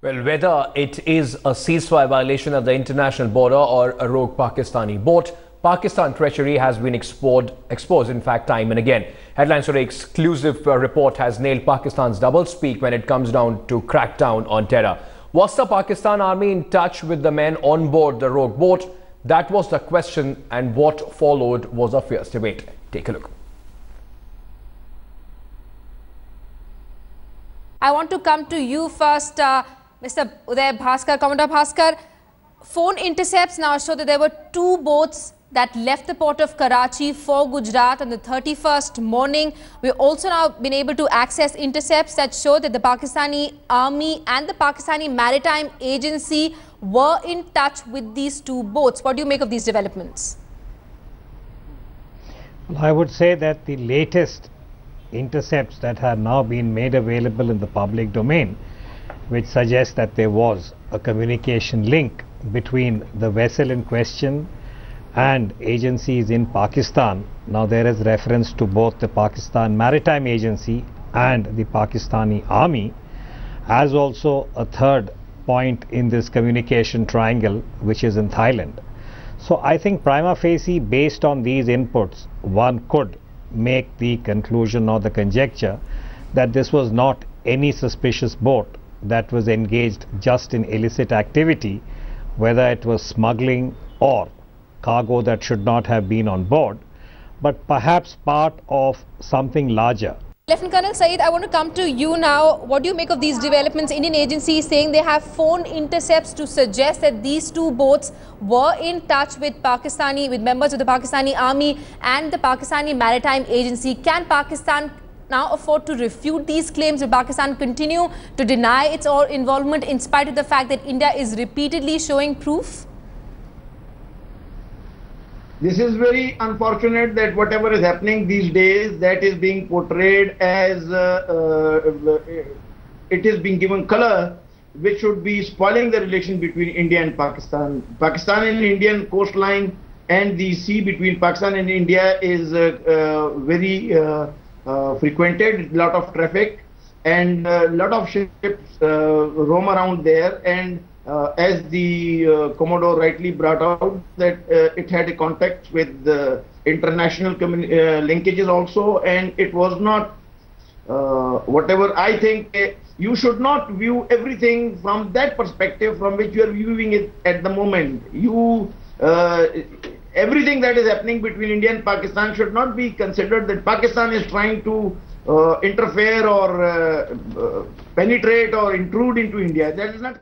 Well, whether it is a ceasefire violation of the international border or a rogue Pakistani boat, Pakistan treachery has been exposed in fact, time and again. Headlines Today exclusive report has nailed Pakistan's doublespeak when it comes down to crack down on terror. Was the Pakistan army in touch with the men on board the rogue boat? That was the question, and what followed was a fierce debate. Take a look. I want to come to you first, Mr. Uday Bhaskar. Commander Bhaskar, phone intercepts now show that there were two boats that left the port of Karachi for Gujarat on the 31st morning. We've also now been able to access intercepts that show that the Pakistani army and the Pakistani Maritime Agency were in touch with these two boats. What do you make of these developments? Well, I would say that the latest intercepts that have now been made available in the public domain, which suggests that there was a communication link between the vessel in question and agencies in Pakistan. Now there is reference to both the Pakistan Maritime Agency and the Pakistani Army, as also a third point in this communication triangle, which is in Thailand. So I think prima facie, based on these inputs, one could make the conclusion or the conjecture that this was not any suspicious boat that was engaged just in illicit activity, whether it was smuggling or cargo that should not have been on board, but perhaps part of something larger. Lieutenant Colonel Saeed, I want to come to you now. What do you make of these developments? Indian agencies saying they have phone intercepts to suggest that these two boats were in touch with members of the Pakistani Army and the Pakistani Maritime Agency. Can Pakistan now afford to refute these claims? Will Pakistan continue to deny its involvement in spite of the fact that India is repeatedly showing proof? This is very unfortunate that whatever is happening these days, that is being portrayed as it is being given color, which should be spoiling the relation between India and Pakistan. Pakistan and Indian coastline and the sea between Pakistan and India is very frequented, lot of traffic, and a lot of ships roam around there. And as the Commodore rightly brought out, that it had a contact with the international linkages also, and it was not whatever. I think you should not view everything from that perspective from which you are viewing it at the moment. Everything that is happening between India and Pakistan should not be considered that Pakistan is trying to interfere or penetrate or intrude into India. That is not